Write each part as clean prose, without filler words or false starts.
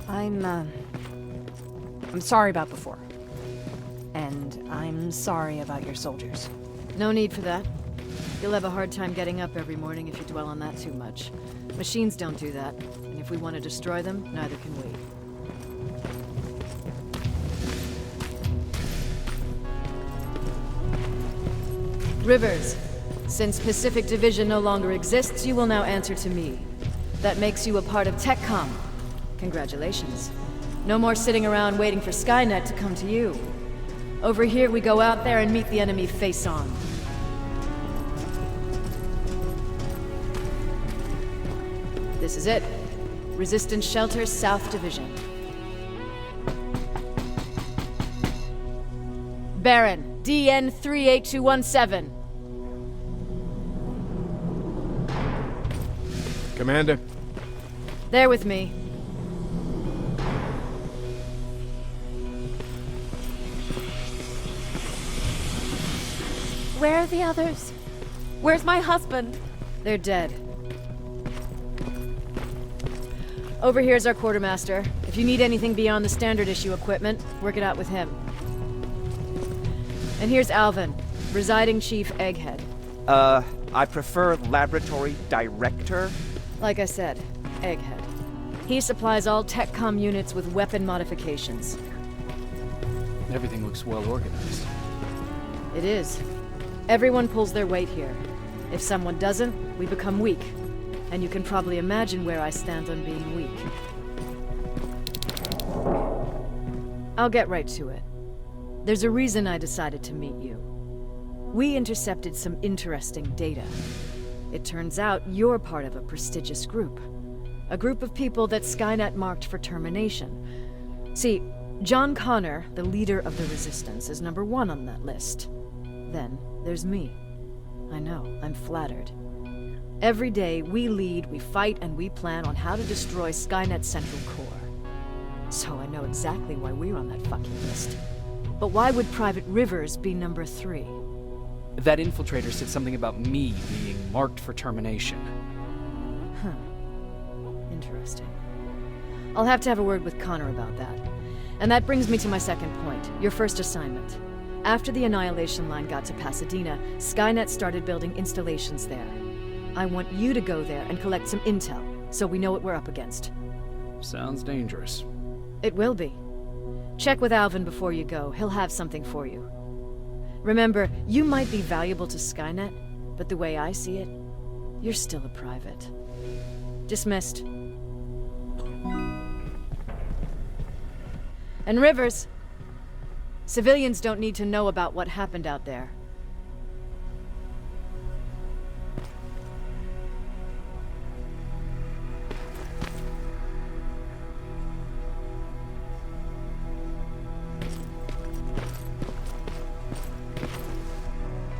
I'm sorry about before. And I'm sorry about your soldiers. No need for that. You'll have a hard time getting up every morning if you dwell on that too much. Machines don't do that, and if we want to destroy them, neither can we. Rivers, since Pacific Division no longer exists, you will now answer to me. That makes you a part of TechCom. Congratulations. No more sitting around waiting for Skynet to come to you. Over here, we go out there and meet the enemy face on. This is it. Resistance Shelter, South Division. Baron, DN 38217. Commander? They're with me. Where are the others? Where's my husband? They're dead. Over here's our quartermaster. If you need anything beyond the standard issue equipment, work it out with him. And here's Alvin, Presiding Chief Egghead. I prefer Laboratory Director. Like I said, Egghead. He supplies all TechCom units with weapon modifications. Everything looks well organized. It is. Everyone pulls their weight here. If someone doesn't, we become weak. And you can probably imagine where I stand on being weak. I'll get right to it. There's a reason I decided to meet you. We intercepted some interesting data. It turns out you're part of a prestigious group. A group of people that Skynet marked for termination. See, John Connor, the leader of the Resistance, is #1 on that list. Then there's me. I know, I'm flattered. Every day, we lead, we fight, and we plan on how to destroy Skynet's central core. So I know exactly why we're on that fucking list. But why would Private Rivers be #3? That infiltrator said something about me being marked for termination. Huh. Interesting. I'll have to have a word with Connor about that. And that brings me to my second point, your first assignment. After the Annihilation Line got to Pasadena, Skynet started building installations there. I want you to go there and collect some intel, so we know what we're up against. Sounds dangerous. It will be. Check with Alvin before you go. He'll have something for you. Remember, you might be valuable to Skynet, but the way I see it, you're still a private. Dismissed. And Rivers, civilians don't need to know about what happened out there.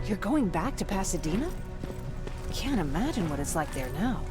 You're going back to Pasadena? Can't imagine what it's like there now.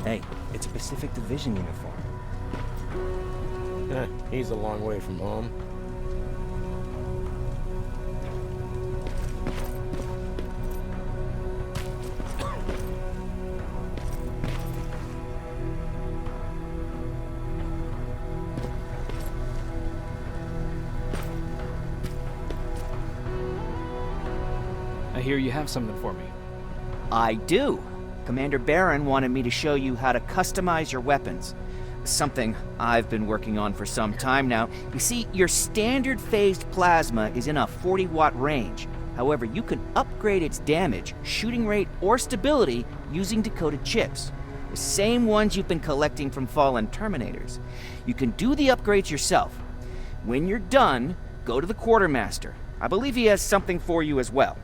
Hey, it's a Pacific Division uniform. He's a long way from home. I hear you have something for me. I do. Commander Barron wanted me to show you how to customize your weapons. Something I've been working on for some time now. You see, your standard phased plasma is in a 40-watt range. However, you can upgrade its damage, shooting rate, or stability using decoded chips. The same ones you've been collecting from fallen Terminators. You can do the upgrades yourself. When you're done, go to the Quartermaster. I believe he has something for you as well.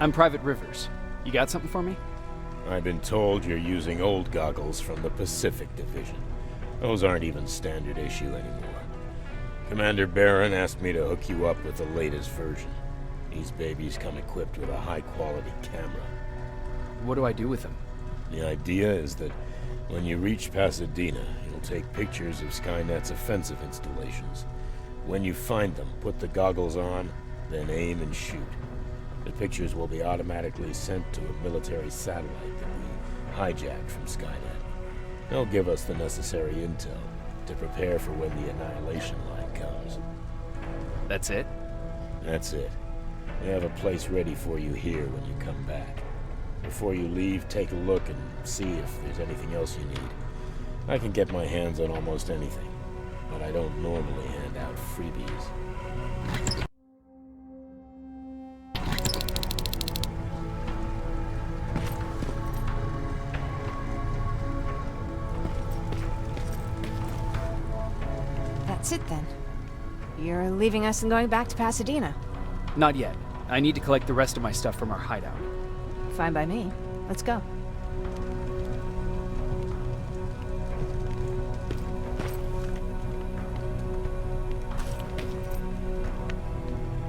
I'm Private Rivers. You got something for me? I've been told you're using old goggles from the Pacific Division. Those aren't even standard issue anymore. Commander Barron asked me to hook you up with the latest version. These babies come equipped with a high-quality camera. What do I do with them? The idea is that when you reach Pasadena, you'll take pictures of Skynet's offensive installations. When you find them, put the goggles on, then aim and shoot. The pictures will be automatically sent to a military satellite that we hijacked from Skynet. They'll give us the necessary intel to prepare for when the annihilation line comes. That's it? That's it. We have a place ready for you here when you come back. Before you leave, take a look and see if there's anything else you need. I can get my hands on almost anything, but I don't normally hand out freebies. That's it then. You're leaving us and going back to Pasadena. Not yet. I need to collect the rest of my stuff from our hideout. Fine by me. Let's go.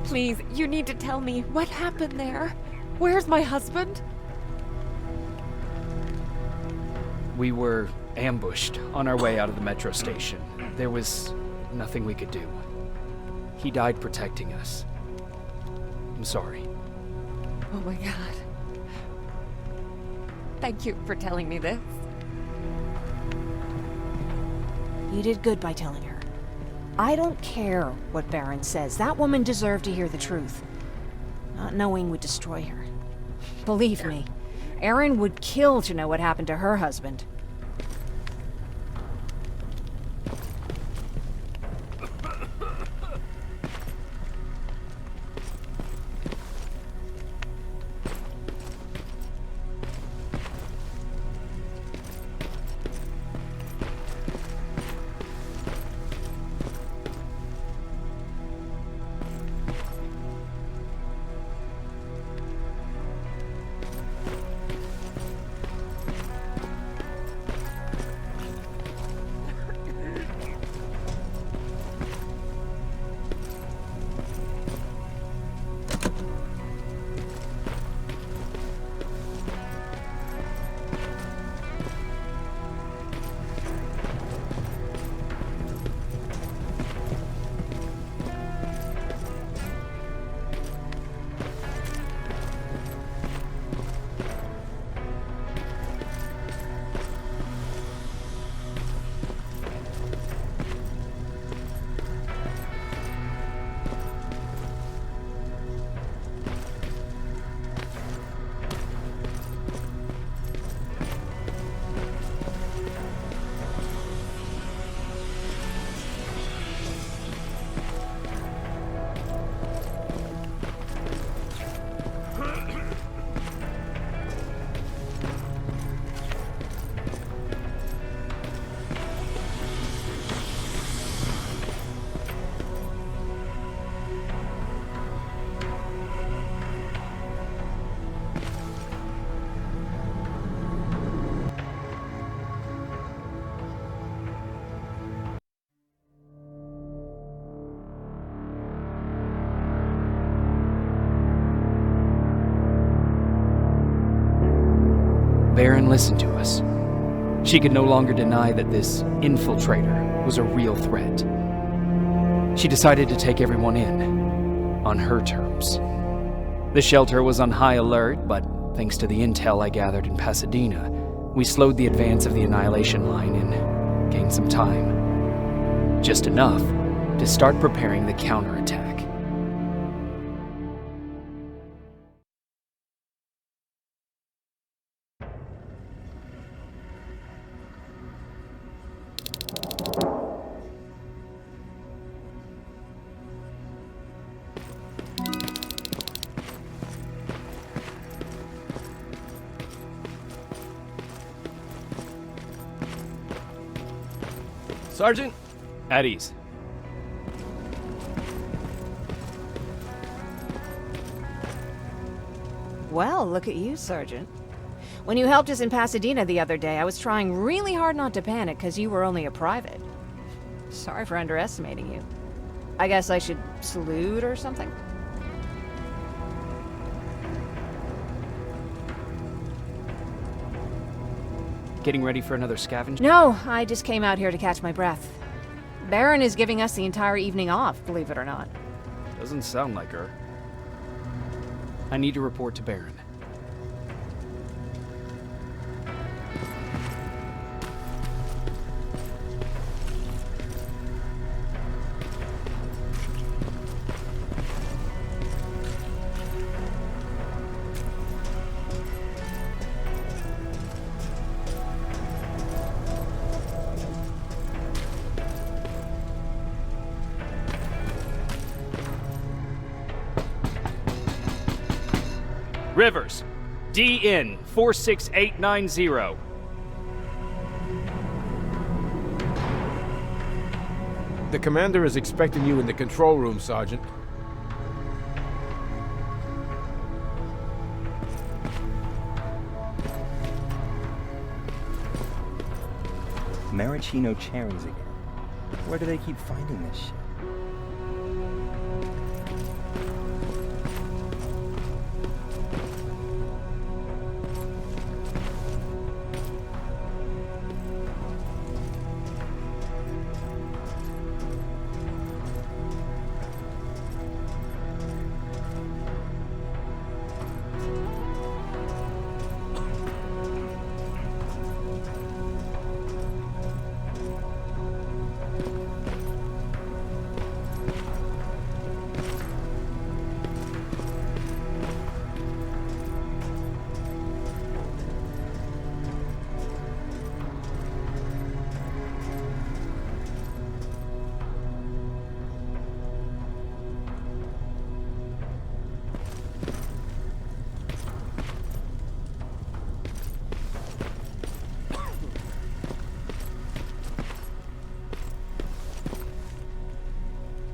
Please, you need to tell me what happened there. Where's my husband? We were ambushed on our way out of the metro station. There was nothing we could do. He died protecting us. I'm sorry. Oh my god. Thank you for telling me this. You did good by telling her. I don't care what Barron says. That woman deserved to hear the truth. Not knowing would destroy her. Believe me, Erin would kill to know what happened to her husband. Baron listened to us. She could no longer deny that this infiltrator was a real threat. She decided to take everyone in, on her terms. The shelter was on high alert, but thanks to the intel I gathered in Pasadena, we slowed the advance of the Annihilation Line and gained some time. Just enough to start preparing the counterattack. Sergeant? At ease. Well, look at you, Sergeant. When you helped us in Pasadena the other day, I was trying really hard not to panic because you were only a private. Sorry for underestimating you. I guess I should salute or something? Getting ready for another scavenger? No, I just came out here to catch my breath. Baron is giving us the entire evening off, believe it or not. Doesn't sound like her. I need to report to Baron. Rivers, DN 46890. The commander is expecting you in the control room, Sergeant. Maraschino cherries again. Where do they keep finding this shit?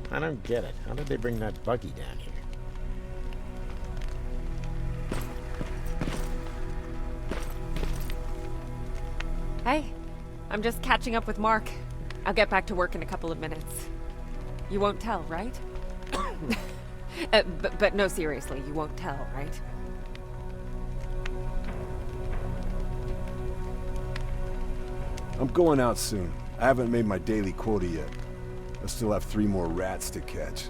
I don't get it. How did they bring that buggy down here? Hey, I'm just catching up with Mark. I'll get back to work in a couple of minutes. You won't tell, right? But no, seriously, you won't tell, right? I'm going out soon. I haven't made my daily quota yet. I still have 3 more rats to catch.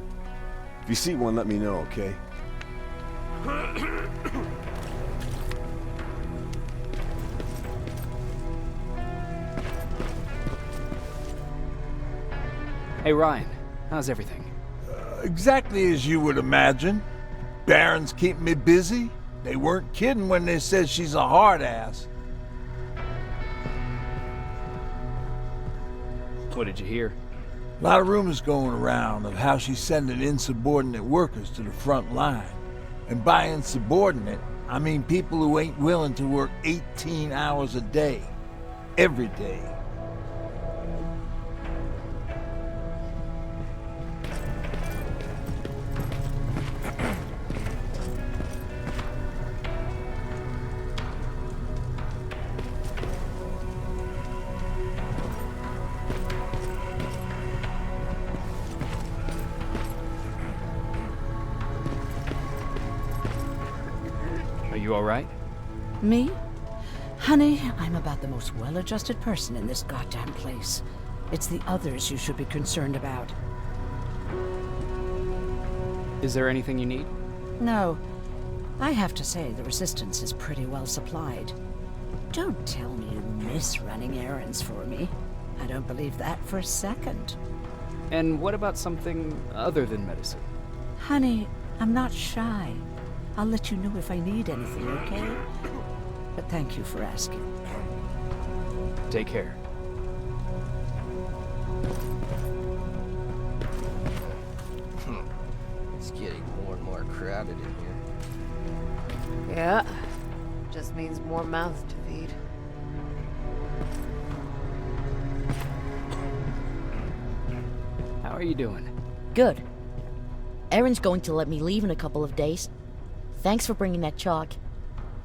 If you see one, let me know, okay? Hey Ryan, how's everything? Exactly as you would imagine. Baron's keeping me busy. They weren't kidding when they said she's a hard ass. What did you hear? A lot of rumors going around of how she's sending insubordinate workers to the front line. And by insubordinate, I mean people who ain't willing to work 18 hours a day. Every day. Are you alright? Me? Honey, I'm about the most well-adjusted person in this goddamn place. It's the others you should be concerned about. Is there anything you need? No. I have to say, the Resistance is pretty well supplied. Don't tell me you miss running errands for me. I don't believe that for a second. And what about something other than medicine? Honey, I'm not shy. I'll let you know if I need anything, okay? But thank you for asking. Take care. It's getting more and more crowded in here. Yeah. Just means more mouths to feed. How are you doing? Good. Erin's going to let me leave in a couple of days. Thanks for bringing that chalk.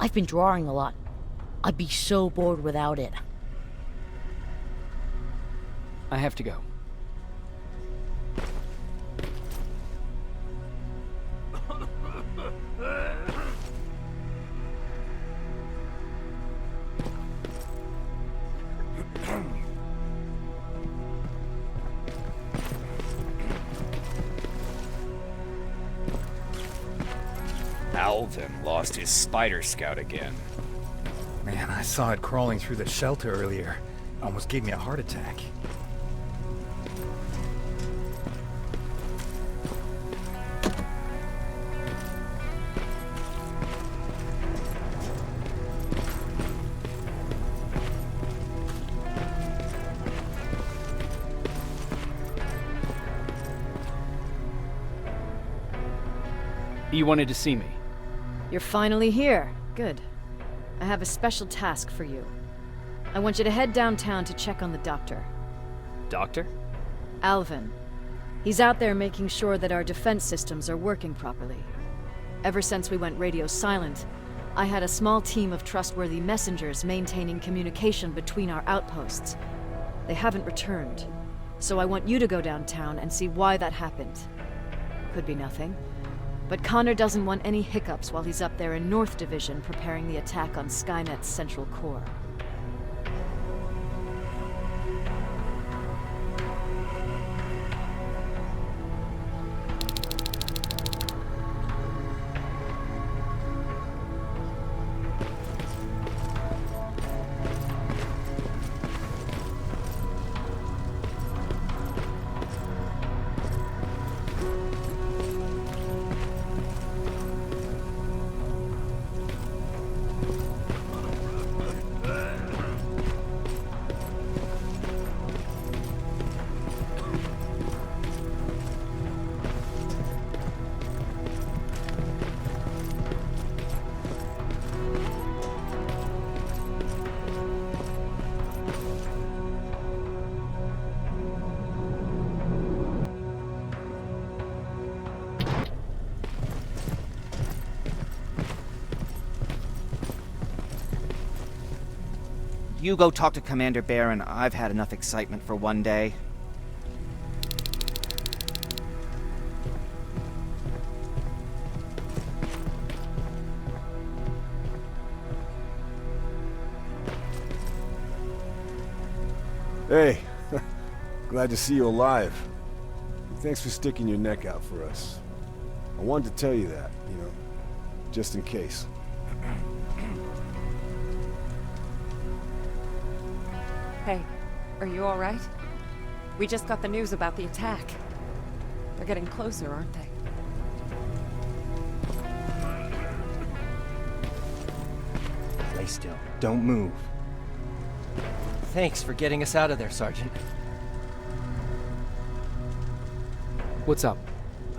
I've been drawing a lot. I'd be so bored without it. I have to go. Alvin lost his spider scout again. Man, I saw it crawling through the shelter earlier. Almost gave me a heart attack. You wanted to see me? You're finally here. Good. I have a special task for you. I want you to head downtown to check on the doctor. Doctor? Alvin. He's out there making sure that our defense systems are working properly. Ever since we went radio silent, I had a small team of trustworthy messengers maintaining communication between our outposts. They haven't returned, so I want you to go downtown and see why that happened. Could be nothing. But Connor doesn't want any hiccups while he's up there in North Division preparing the attack on Skynet's central core. You go talk to Commander Barron. I've had enough excitement for one day. Hey, glad to see you alive. Thanks for sticking your neck out for us. I wanted to tell you that, just in case. Hey, are you all right? We just got the news about the attack. They're getting closer, aren't they? Lay still. Don't move. Thanks for getting us out of there, Sergeant. What's up?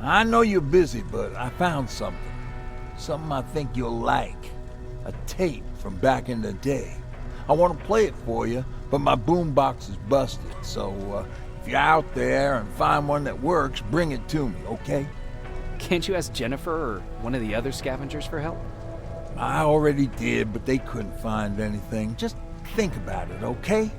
I know you're busy, but I found something. Something I think you'll like. A tape from back in the day. I want to play it for you, but my boombox is busted, so if you're out there and find one that works, bring it to me, okay? Can't you ask Jennifer or one of the other scavengers for help? I already did, but they couldn't find anything. Just think about it, okay?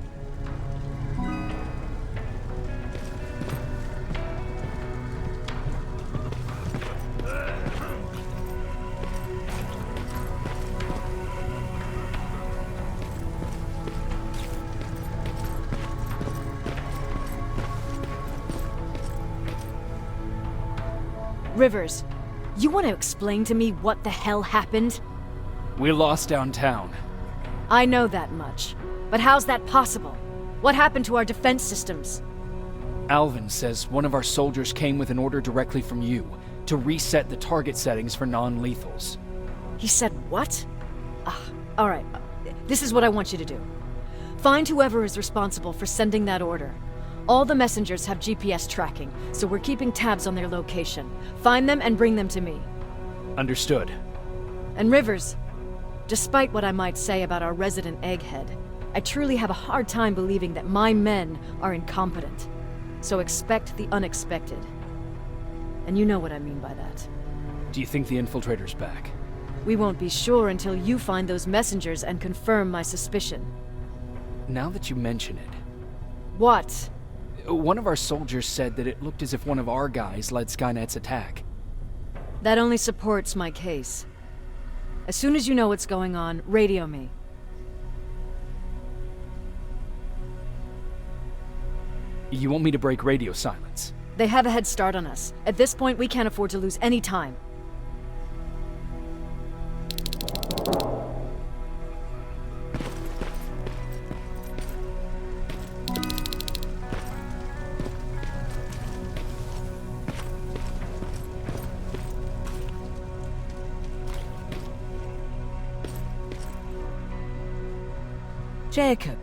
Rivers, you want to explain to me what the hell happened? We lost downtown. I know that much. But how's that possible? What happened to our defense systems? Alvin says one of our soldiers came with an order directly from you to reset the target settings for non-lethals. He said what? All right. This is what I want you to do. Find whoever is responsible for sending that order. All the messengers have GPS tracking, so we're keeping tabs on their location. Find them and bring them to me. Understood. And Rivers, despite what I might say about our resident egghead, I truly have a hard time believing that my men are incompetent. So expect the unexpected. And you know what I mean by that. Do you think the infiltrator's back? We won't be sure until you find those messengers and confirm my suspicion. Now that you mention it... What? One of our soldiers said that it looked as if one of our guys led Skynet's attack. That only supports my case. As soon as you know what's going on, radio me. You want me to break radio silence? They have a head start on us. At this point, we can't afford to lose any time. Jacob.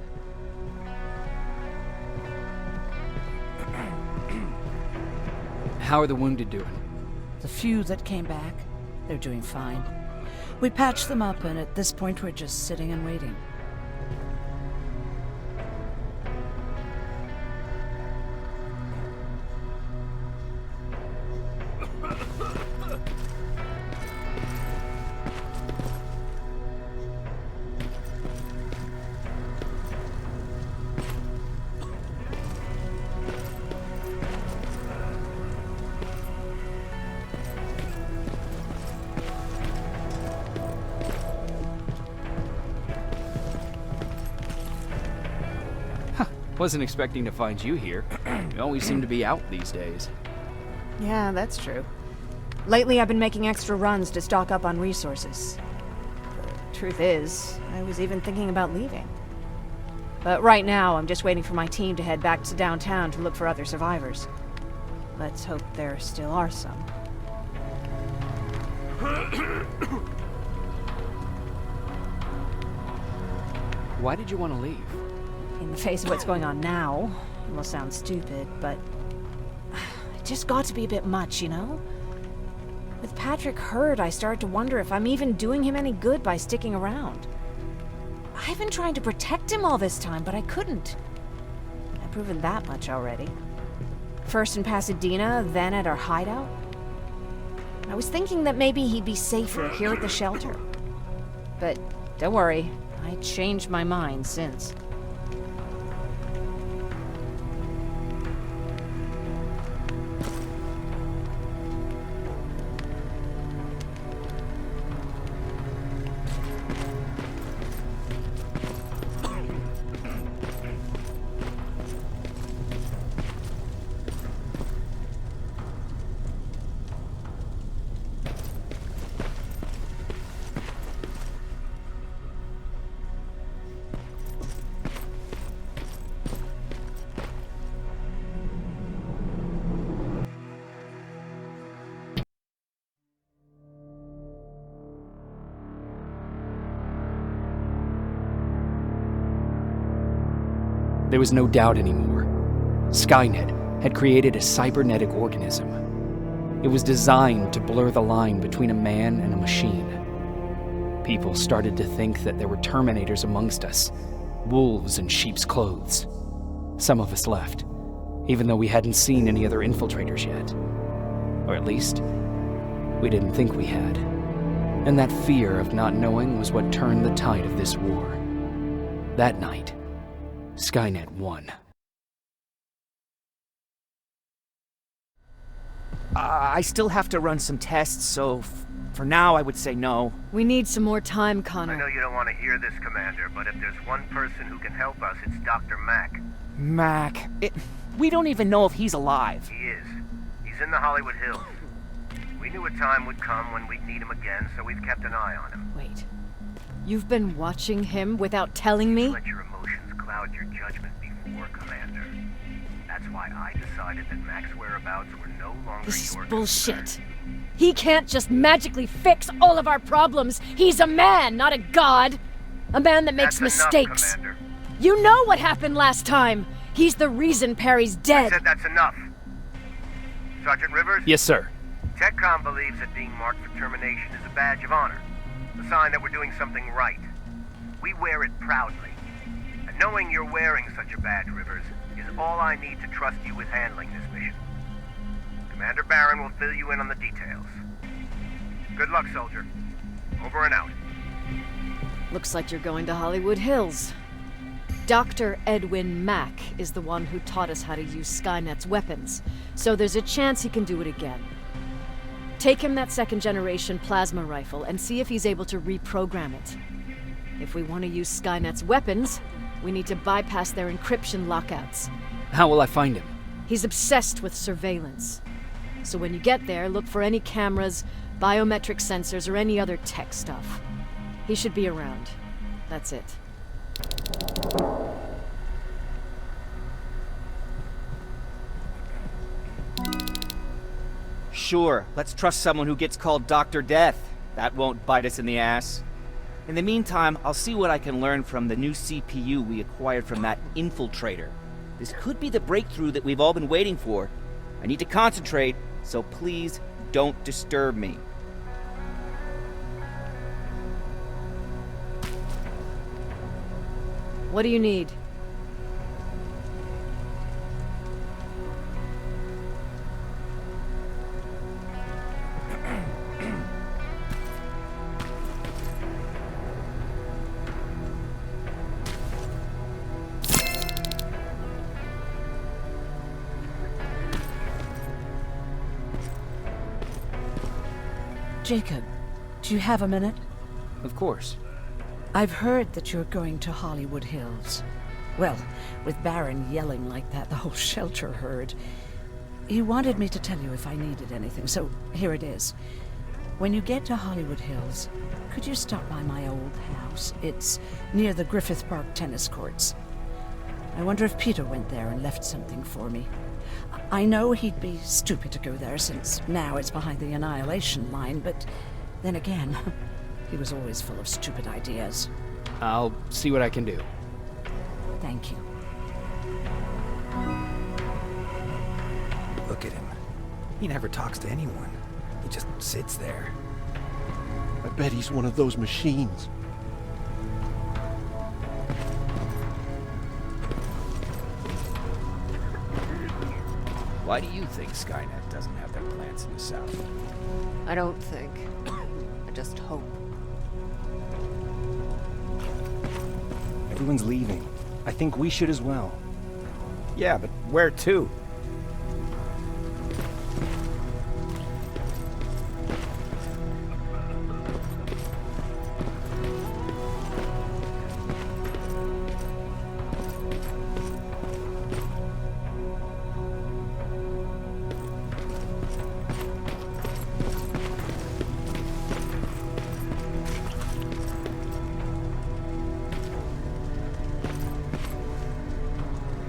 How are the wounded doing? The few that came back, they're doing fine. We patched them up, and at this point we're just sitting and waiting. Wasn't expecting to find you here. You always seem to be out these days. Yeah, that's true. Lately I've been making extra runs to stock up on resources. The truth is, I was even thinking about leaving. But right now, I'm just waiting for my team to head back to downtown to look for other survivors. Let's hope there still are some. Why did you want to leave? In the face of what's going on now, it will sound stupid, but it just got to be a bit much, you know? With Patrick hurt, I started to wonder if I'm even doing him any good by sticking around. I've been trying to protect him all this time, but I couldn't. I've proven that much already. First in Pasadena, then at our hideout. I was thinking that maybe he'd be safer here at the shelter. But don't worry, I changed my mind since. There was no doubt anymore. Skynet had created a cybernetic organism. It was designed to blur the line between a man and a machine. People started to think that there were Terminators amongst us, wolves in sheep's clothes. Some of us left, even though we hadn't seen any other infiltrators yet. Or at least, we didn't think we had. And that fear of not knowing was what turned the tide of this war. That night, Skynet won. I still have to run some tests, so for now I would say no. We need some more time, Connor. I know you don't want to hear this, Commander, but if there's one person who can help us, it's Dr. Mack. Mack. We don't even know if he's alive. He is. He's in the Hollywood Hills. knew a time would come when we'd need him again, so we've kept an eye on him. Wait. You've been watching him without telling me? Let your emotions cloud your judgment before, Commander. That's why I decided that Mac's whereabouts were no longer This is your bullshit. concern. He can't just magically fix all of our problems. He's a man, not a god. A man that makes That's mistakes. Enough, Commander. You know what happened last time. He's the reason Perry's I dead. said that's enough. Sergeant Rivers? Yes, sir. TechCom believes that being marked for termination is a badge of honor. A sign that we're doing something right. We wear it proudly. And knowing you're wearing such a badge, Rivers, is all I need to trust you with handling this mission. Commander Barron will fill you in on the details. Good luck, soldier. Over and out. Looks like you're going to Hollywood Hills. Dr. Edwin Mack is the one who taught us how to use Skynet's weapons, so there's a chance he can do it again. Take him that second-generation plasma rifle and see if he's able to reprogram it. If we want to use Skynet's weapons, we need to bypass their encryption lockouts. How will I find him? He's obsessed with surveillance. So when you get there, look for any cameras, biometric sensors, or any other tech stuff. He should be around. That's it. Sure, let's trust someone who gets called Dr. Death. That won't bite us in the ass. In the meantime, I'll see what I can learn from the new CPU we acquired from that infiltrator. This could be the breakthrough that we've all been waiting for. I need to concentrate, so please don't disturb me. What do you need? Jacob, do you have a minute? Of course. I've heard that you're going to Hollywood Hills. Well, with Barron yelling like that, the whole shelter heard. He wanted me to tell you if I needed anything, so here it is. When you get to Hollywood Hills, could you stop by my old house? It's near the Griffith Park tennis courts. I wonder if Peter went there and left something for me. I know he'd be stupid to go there, since now it's behind the Annihilation line, but then again, he was always full of stupid ideas. I'll see what I can do. Thank you. Look at him. He never talks to anyone. He just sits there. I bet he's one of those machines. Why do you think Skynet doesn't have their plants in the South? I don't think. I just hope. Everyone's leaving. I think we should as well. Yeah, but where to?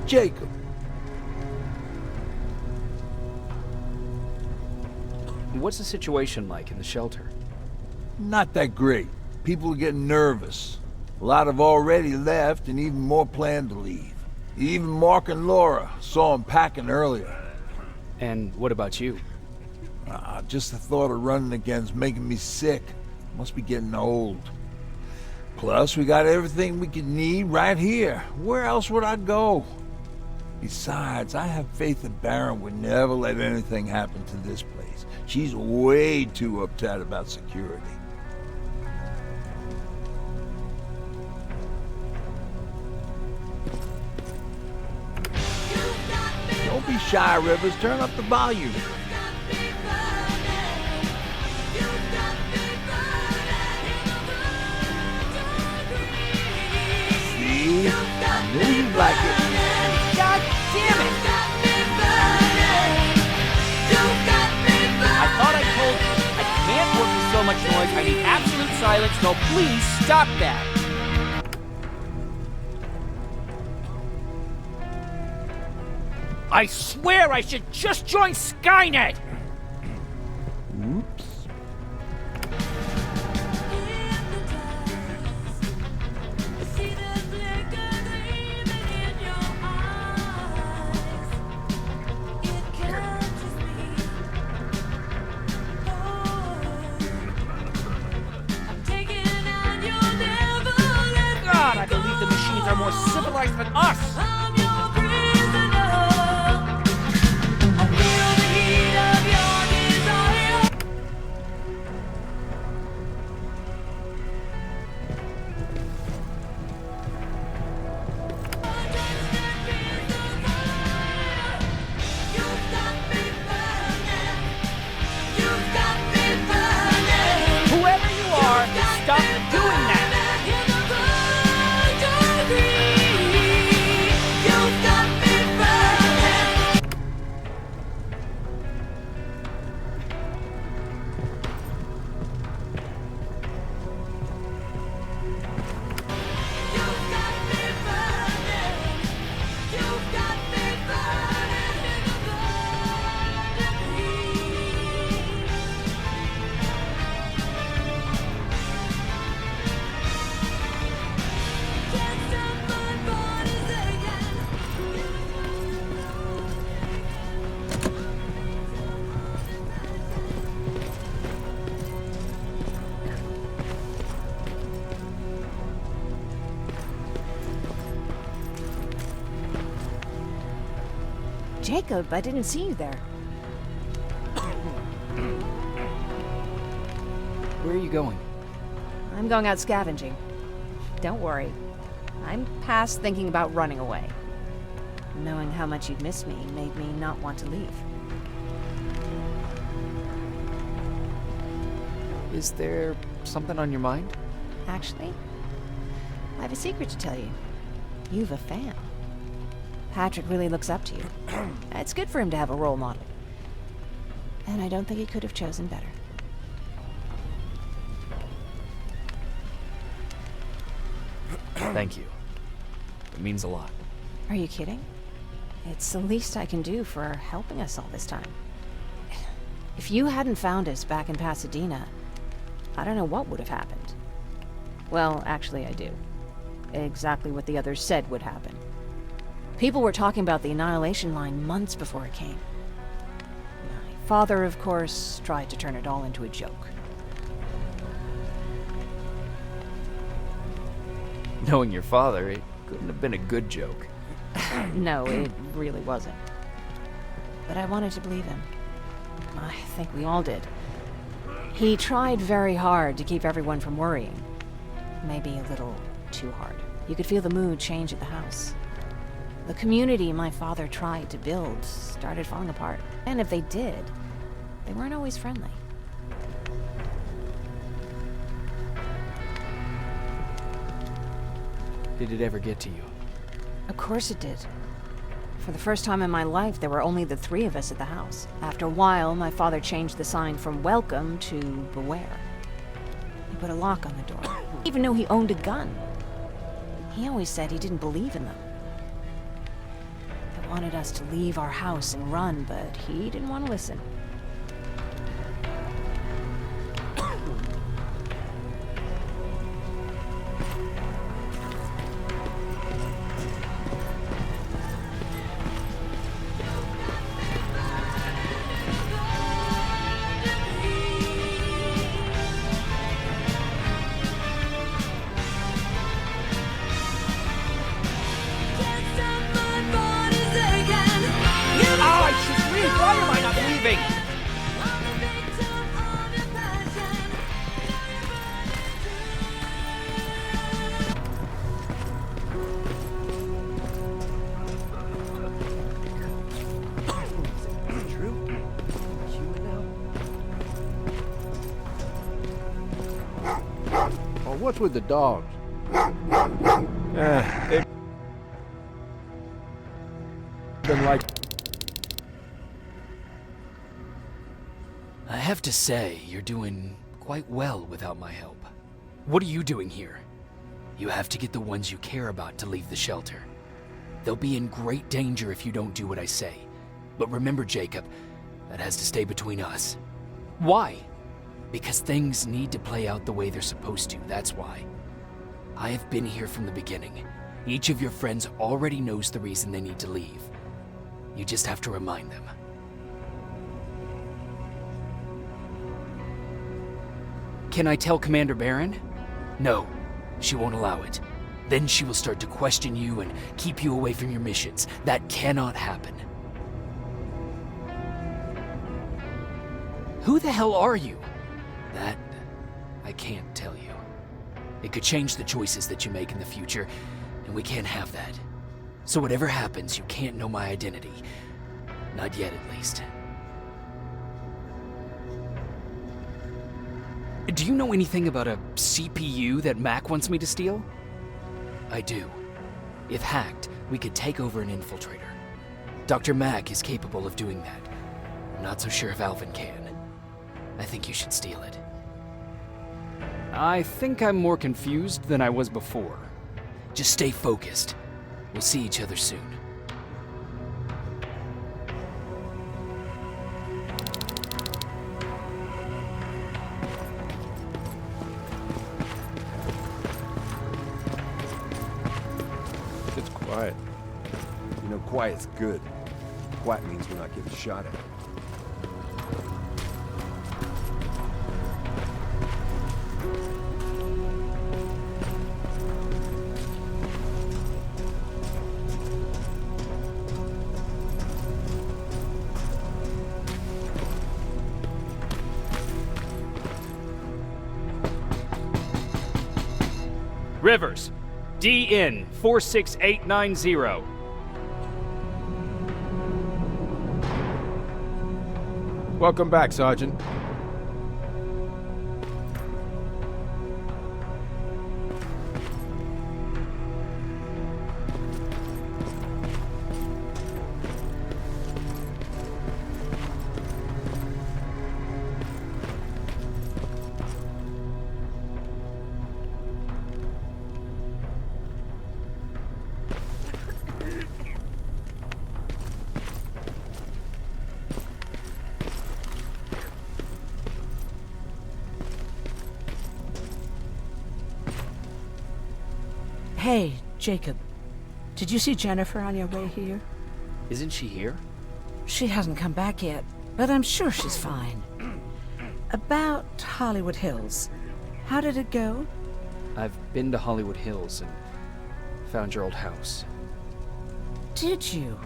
Jacob. What's the situation like in the shelter? Not that great. People are getting nervous. A lot have already left, and even more plan to leave. Even Mark and Laura saw them packing earlier. And what about you? Just the thought of running again's making me sick. Must be getting old. Plus, we got everything we could need right here. Where else would I go? Besides, I have faith that Barron would never let anything happen to this place. She's way too uptight about security. Don't be shy, Rivers. Turn up the volume. See? I knew you'd like it. God damn it! I thought I told you. I need absolute silence, so please stop that. I swear I should just join Skynet! Oops. God, I believe the machines are more civilized than us! Whoever you are, stop doing that! Jacob, I didn't see you there. Where are you going? I'm going out scavenging. Don't worry. I'm past thinking about running away. Knowing how much you'd miss me made me not want to leave. Is there something on your mind? Actually, I have a secret to tell you. You've a fan. Patrick really looks up to you. It's good for him to have a role model. And I don't think he could have chosen better. Thank you. It means a lot. Are you kidding? It's the least I can do for helping us all this time. If you hadn't found us back in Pasadena, I don't know what would have happened. Well, actually I do. Exactly what the others said would happen. People were talking about the Annihilation Line months before it came. My father, of course, tried to turn it all into a joke. Knowing your father, it couldn't have been a good joke. No, it really wasn't. But I wanted to believe him. I think we all did. He tried very hard to keep everyone from worrying. Maybe a little too hard. You could feel the mood change at the house. The community my father tried to build started falling apart. And if they did, they weren't always friendly. Did it ever get to you? Of course it did. For the first time in my life, there were only the three of us at the house. After a while, my father changed the sign from welcome to beware. He put a lock on the door, even though he owned a gun. He always said he didn't believe in them. He wanted us to leave our house and run, but he didn't want to listen. Why am I not leaving? Oh, what's with the dogs? They've been like... I have to say, you're doing quite well without my help. What are you doing here? You have to get the ones you care about to leave the shelter. They'll be in great danger if you don't do what I say. But remember, Jacob, that has to stay between us. Why? Because things need to play out the way they're supposed to, that's why. I have been here from the beginning. Each of your friends already knows the reason they need to leave. You just have to remind them. Can I tell Commander Barron? No, she won't allow it. Then she will start to question you and keep you away from your missions. That cannot happen. Who the hell are you? That, I can't tell you. It could change the choices that you make in the future, and we can't have that. So whatever happens, you can't know my identity. Not yet, at least. Do you know anything about a CPU that Mac wants me to steal? I do. If hacked, we could take over an infiltrator. Dr. Mac is capable of doing that. I'm not so sure if Alvin can. I think you should steal it. I think I'm more confused than I was before. Just stay focused. We'll see each other soon. It's quiet. You know, quiet's good. Quiet means we're not getting shot at. Rivers, DN 46890. Welcome back, Sergeant. Hey, Jacob. Did you see Jennifer on your way here? Isn't she here? She hasn't come back yet, but I'm sure she's fine. About Hollywood Hills. How did it go? I've been to Hollywood Hills and found your old house. Did you?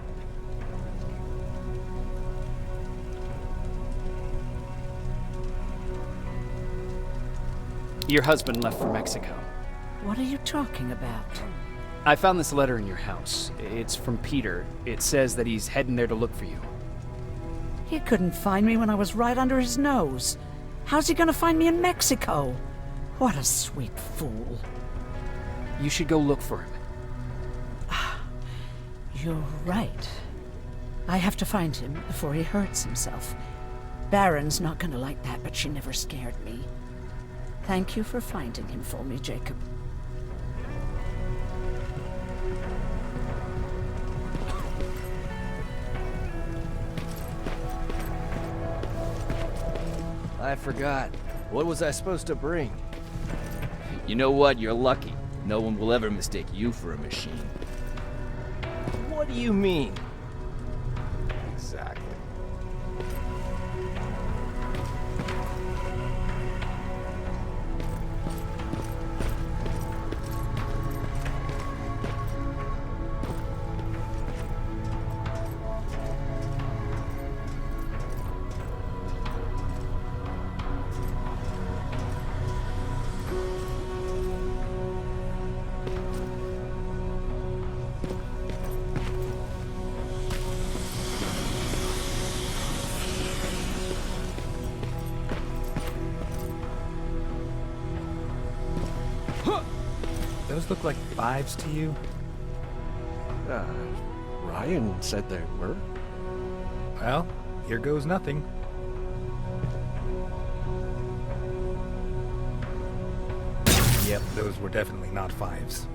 Your husband left for Mexico. What are you talking about? I found this letter in your house. It's from Peter. It says that he's heading there to look for you. He couldn't find me when I was right under his nose. How's he gonna find me in Mexico? What a sweet fool. You should go look for him. You're right. I have to find him before he hurts himself. Baron's not gonna like that, but she never scared me. Thank you for finding him for me, Jacob. I forgot. What was I supposed to bring? You know what? You're lucky. No one will ever mistake you for a machine. What do you mean? Exactly. Those look like 5s to you? Ryan said they were. Well, here goes nothing. Yep, those were definitely not 5s.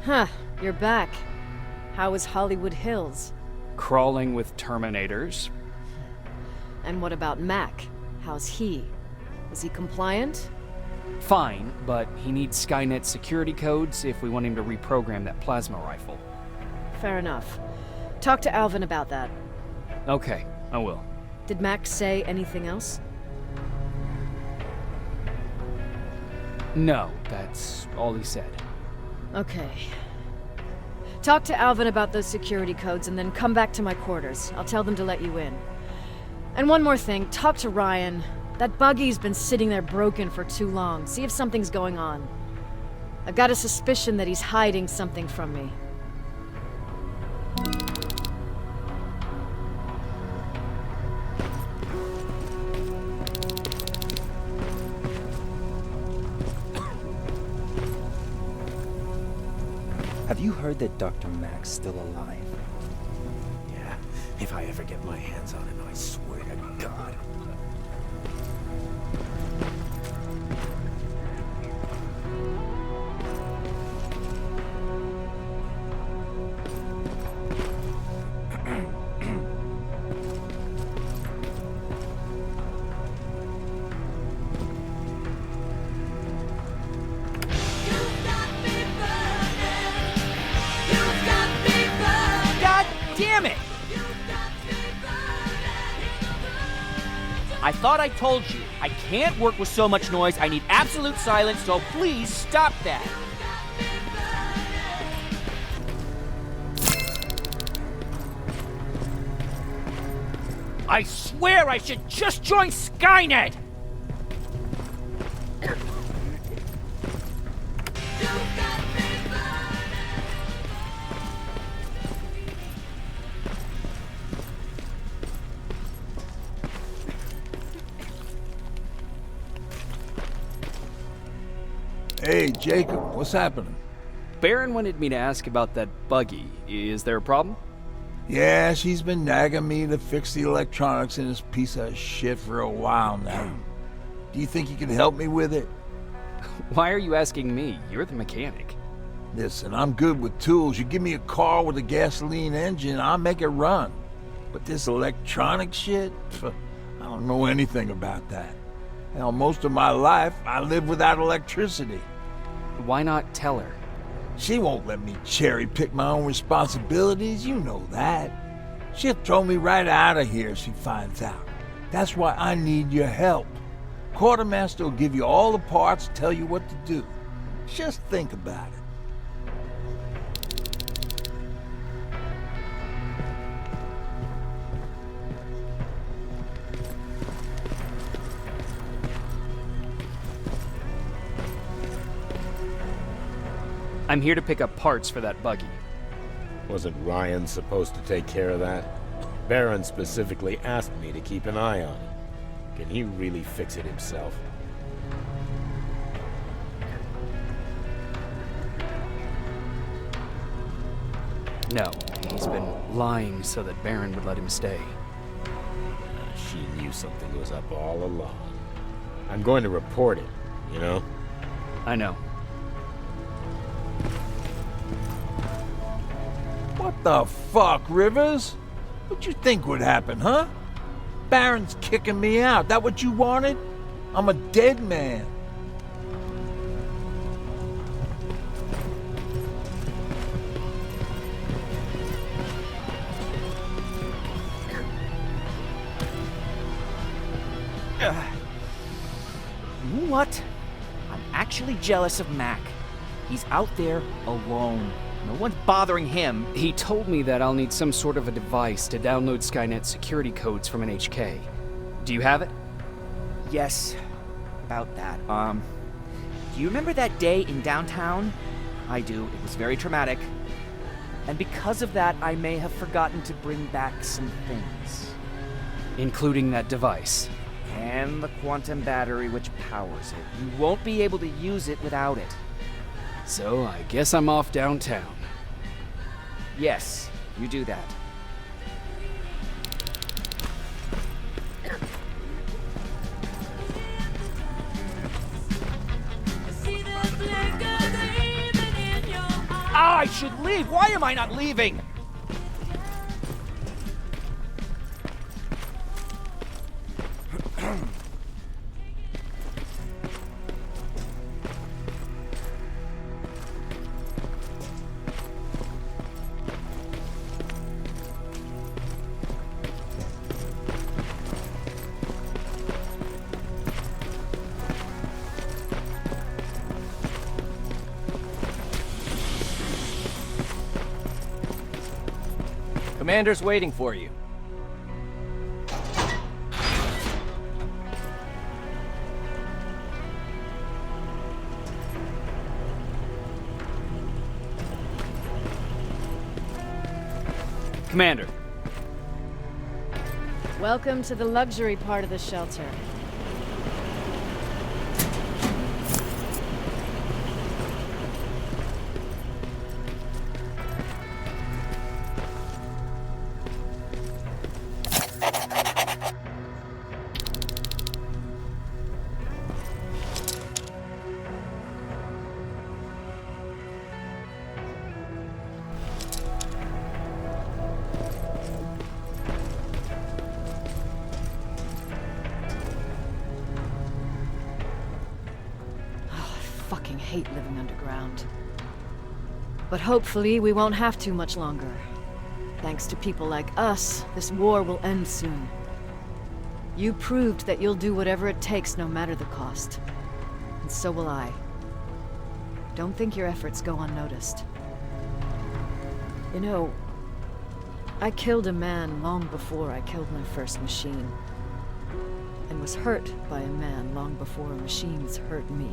Huh, you're back. How is Hollywood Hills? Crawling with Terminators. And what about Mac? How's he? Is he compliant? Fine, but he needs Skynet security codes if we want him to reprogram that plasma rifle. Fair enough. Talk to Alvin about that. Okay, I will. Did Mac say anything else? No, that's all he said. Okay. Talk to Alvin about those security codes and then come back to my quarters. I'll tell them to let you in. And one more thing, talk to Ryan. That buggy's been sitting there broken for too long. See if something's going on. I've got a suspicion that he's hiding something from me. Have you heard that Dr. Mac's still alive? Yeah, if I ever get my hands on him, I swear to God. Damn it! I thought I told you, I can't work with so much noise. I need absolute silence, so please stop that. I swear I should just join Skynet! Hey, Jacob, what's happening? Baron wanted me to ask about that buggy. Is there a problem? Yeah, she's been nagging me to fix the electronics in this piece of shit for a while now. Do you think you can help me with it? Why are you asking me? You're the mechanic. Listen, I'm good with tools. You give me a car with a gasoline engine, I'll make it run. But this electronic shit? I don't know anything about that. Hell, most of my life, I lived without electricity. Why not tell her? She won't let me cherry-pick my own responsibilities, you know that. She'll throw me right out of here if she finds out. That's why I need your help. Quartermaster will give you all the parts, tell you what to do. Just think about it. I'm here to pick up parts for that buggy. Wasn't Ryan supposed to take care of that? Baron specifically asked me to keep an eye on it. Can he really fix it himself? No, he's been lying so that Baron would let him stay. She knew you something was up all along. I'm going to report it, you know? I know. What the fuck, Rivers? What'd you think would happen, huh? Baron's kicking me out. That what you wanted? I'm a dead man. You know what? I'm actually jealous of Mac. He's out there alone. No one's bothering him. He told me that I'll need some sort of a device to download Skynet's security codes from an HK. Do you have it? Yes, about that. Do you remember that day in downtown? I do. It was very traumatic. And because of that, I may have forgotten to bring back some things. Including that device. And the quantum battery which powers it. You won't be able to use it without it. So I guess I'm off downtown. Yes, you do that. I should leave! Why am I not leaving? Commander's waiting for you. Commander. Welcome to the luxury part of the shelter. Fucking hate living underground. But hopefully we won't have to much longer. Thanks to people like us, this war will end soon. You proved that you'll do whatever it takes no matter the cost. And so will I. Don't think your efforts go unnoticed. You know, I killed a man long before I killed my first machine. And was hurt by a man long before machines hurt me.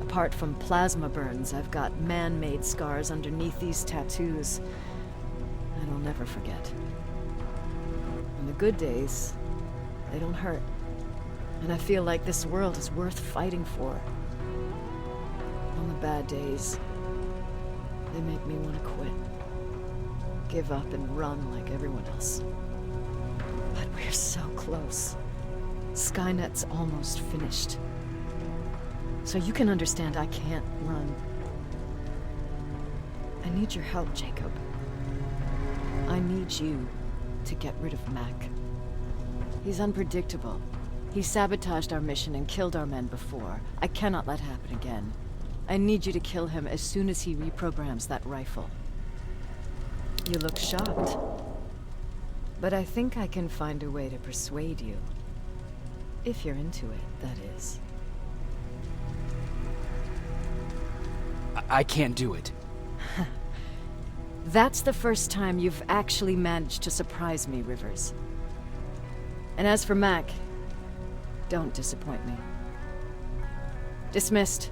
Apart from plasma burns, I've got man-made scars underneath these tattoos that I'll never forget. On the good days, they don't hurt. And I feel like this world is worth fighting for. On the bad days, they make me want to quit. Give up and run like everyone else. But we're so close. Skynet's almost finished. So you can understand I can't run. I need your help, Jacob. I need you to get rid of Mac. He's unpredictable. He sabotaged our mission and killed our men before. I cannot let happen again. I need you to kill him as soon as he reprograms that rifle. You look shocked. But I think I can find a way to persuade you. If you're into it, that is. I can't do it. That's the first time you've actually managed to surprise me, Rivers. And as for Mac, don't disappoint me. Dismissed.